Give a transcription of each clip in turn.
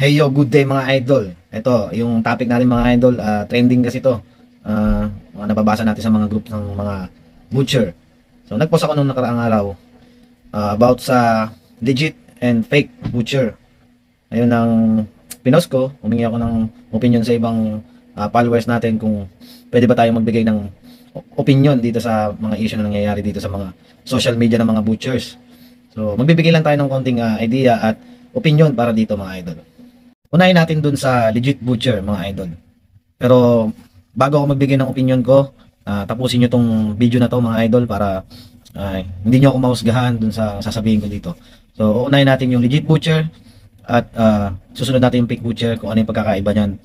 Hey yo, good day mga idol. Ito, yung topic natin mga idol, trending kasi to. Mga nababasa natin sa mga group ng mga butcher. So, nagpost ako nung nakaraang araw about sa legit and fake butcher. Ayun ang pinost ko, humingi ako ng opinion sa ibang followers natin kung pwede ba tayo magbigay ng opinion dito sa mga issue na nangyayari dito sa mga social media ng mga butchers. So, magbibigay lang tayo ng konting idea at opinion para dito mga idol. Unahin natin dun sa legit butcher mga idol. Pero bago ako magbigay ng opinion ko, tapusin nyo tong video na to mga idol para hindi nyo ako mahusgahan dun sa sasabihin ko dito. So unahin natin yung legit butcher at susunod natin yung fake butcher kung ano yung pagkakaiba nyan.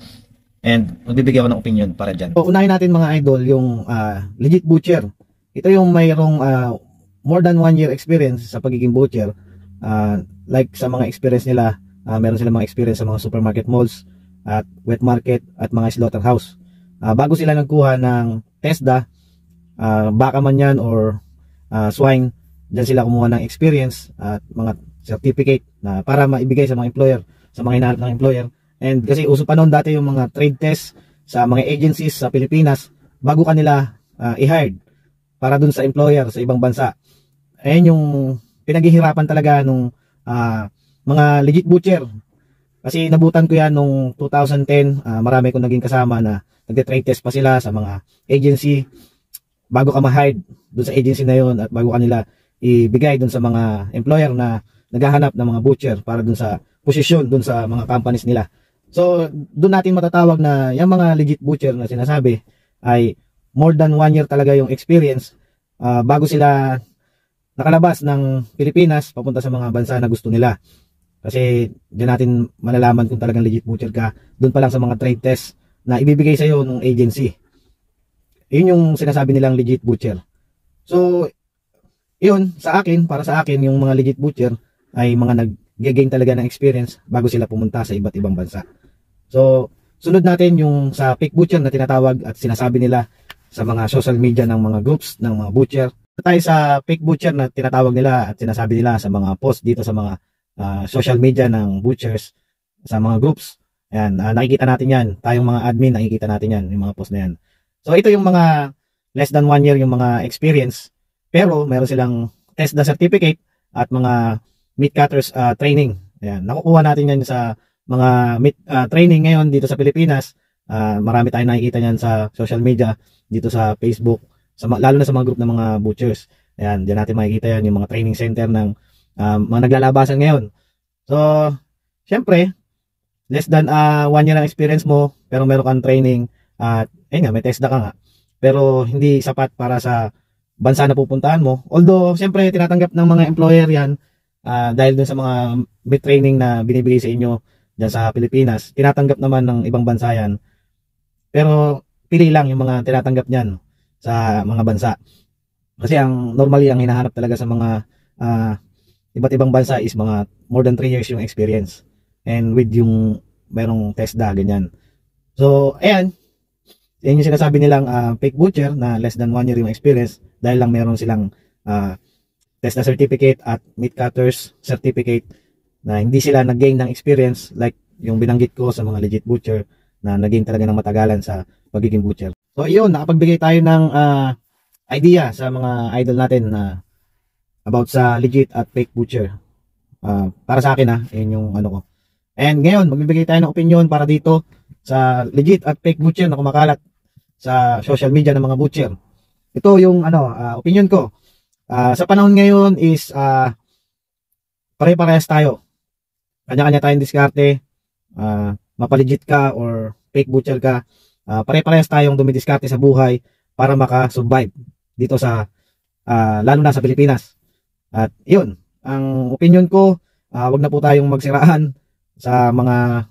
And magbibigay ako ng opinion para dyan. So unahin natin mga idol yung legit butcher. Ito yung mayroong more than 1 year experience sa pagiging butcher. Like sa mga experience nila, meron silang mga experience sa mga supermarket malls at wet market at mga slaughterhouse. Bago sila nagkuha ng TESDA, baka man yan or swine, dyan sila kumuha ng experience at mga certificate na para maibigay sa mga employer, sa mga hinahanap ng employer. And kasi uso pa noon dati yung mga trade test sa mga agencies sa Pilipinas bago kanila i-hired para dun sa employer sa ibang bansa. Ayan yung pinaghihirapan talaga nung mga legit butcher. Kasi nabutan ko yan nung 2010, marami kong naging kasama na nagte-trade test pa sila sa mga agency bago ka ma-hired dun sa agency na yon at bago kanila ibigay dun sa mga employer na naghahanap ng mga butcher para dun sa posisyon dun sa mga companies nila. So dun natin matatawag na yung mga legit butcher na sinasabi ay more than 1 year talaga yung experience bago sila nakalabas ng Pilipinas papunta sa mga bansa na gusto nila. Kasi diyan natin malalaman kung talagang legit butcher ka doon pa lang sa mga trade test na ibibigay sa iyo ng agency. Yun yung sinasabi nilang legit butcher. So yun sa akin, para sa akin yung mga legit butcher ay mga nag-gain talaga ng experience bago sila pumunta sa iba't ibang bansa. So sunod natin yung sa fake butcher na tinatawag at sinasabi nila sa mga social media ng mga groups ng mga butcher. Tayo sa fake butcher na tinatawag nila at sinasabi nila sa mga post dito sa mga social media ng butchers sa mga groups. Ayan, nakikita natin yan. Tayong mga admin, nakikita natin yan, yung mga post na yan. So ito yung mga less than 1 year yung mga experience, pero meron silang TESDA certificate at mga meat cutters training. Ayan, nakukuha natin yan sa mga meat training ngayon dito sa Pilipinas. Marami tayong nakikita yan sa social media, dito sa Facebook, lalo na sa mga group ng mga butchers. Ayan, diyan natin makikita yan, yung mga training center ng mga naglalabasan ngayon. So, syempre, less than 1 year ang experience mo, pero meron kang training at ayun nga, may TESDA ka nga. Pero hindi sapat para sa bansa na pupuntahan mo. Although, syempre, tinatanggap ng mga employer yan dahil dun sa mga meat training na binibigay sa inyo dyan sa Pilipinas. Tinatanggap naman ng ibang bansa yan. Pero, pili lang yung mga tinatanggap niyan sa mga bansa. Kasi ang normally ang hinahanap talaga sa mga iba't ibang bansa is mga more than 3 years yung experience and with yung merong TESDA ganyan. So ayan, yan yung sinasabi nilang fake butcher na less than 1 year yung experience dahil lang meron silang TESDA certificate at meat cutters certificate na hindi sila nag-gain ng experience like yung binanggit ko sa mga legit butcher na nag-gain talaga ng matagalan sa pagiging butcher. So yun, nakapagbigay tayo ng idea sa mga idol natin na about sa legit at fake butcher. Para sa akin yun yung ano ko. And ngayon, magbibigay tayo ng opinion para dito sa legit at fake butcher na kumakalat sa social media ng mga butcher. Ito yung opinion ko. Sa panahon ngayon is pare-parehas tayo. Kanya-kanya tayong diskarte. Mapalegit ka or fake butcher ka. Pare-parehas tayong dumidiskarte sa buhay para maka-survive dito sa lalo na sa Pilipinas. At yun, ang opinion ko, wag na po tayong magsiraan sa mga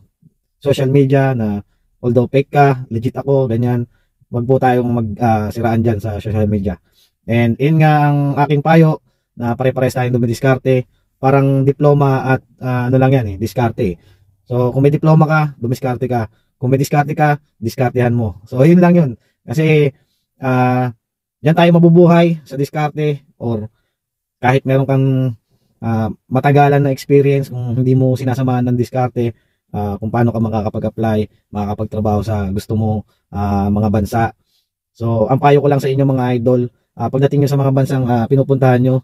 social media na although fake ka, legit ako, ganyan. Wag po tayong magsiraan dyan sa social media. And yun nga ang aking payo na pare-pares tayong dumidiskarte. Parang diploma at ano lang yan diskarte. So kung may diploma ka, dumiskarte ka. Kung may diskarte ka, diskartehan mo. So yun lang yun. Kasi dyan tayo mabubuhay sa diskarte or kahit meron kang matagalan na experience, kung hindi mo sinasamahan ng diskarte, kung paano ka makakapag-apply, makakapagtrabaho sa gusto mo mga bansa. So, ang payo ko lang sa inyo mga idol, pagdating nyo sa mga bansang pinupuntahan nyo,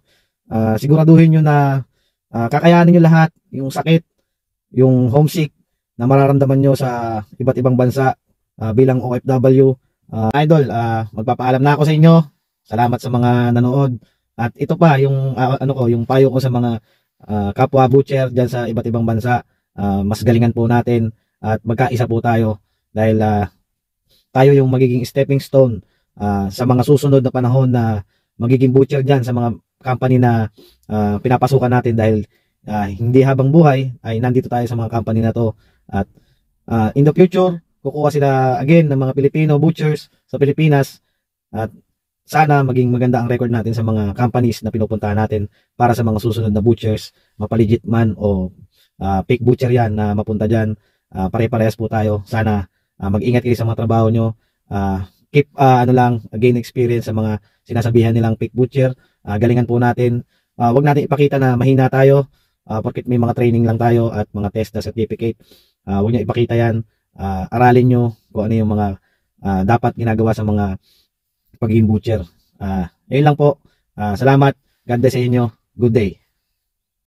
siguraduhin nyo na kakayanin nyo lahat, yung sakit, yung homesick na mararamdaman nyo sa iba't ibang bansa bilang OFW. Idol, magpapaalam na ako sa inyo. Salamat sa mga nanood. At ito pa yung yung payo ko sa mga kapwa butcher diyan sa iba't ibang bansa. Mas galingan po natin at magkaisa po tayo dahil tayo yung magiging stepping stone sa mga susunod na panahon na magiging butcher diyan sa mga company na pinapasukan natin dahil hindi habang buhay ay nandito tayo sa mga company na to at in the future kukuha sila again ng mga Filipino butchers sa Pilipinas at sana maging maganda ang record natin sa mga companies na pinupuntahan natin para sa mga susunod na butchers, mapaligit man o fake butcher yan na mapunta dyan. Pare-parehas po tayo. Sana mag-ingat kayo sa mga trabaho nyo. Keep gain experience sa mga sinasabihan nilang fake butcher. Galingan po natin. Wag natin ipakita na mahina tayo porket may mga training lang tayo at mga test na certificate. Wag nyo ipakita yan. Aralin nyo kung ano yung mga dapat ginagawa sa mga pagiging butcher. Yun lang po. Salamat. God bless sa inyo. Good day.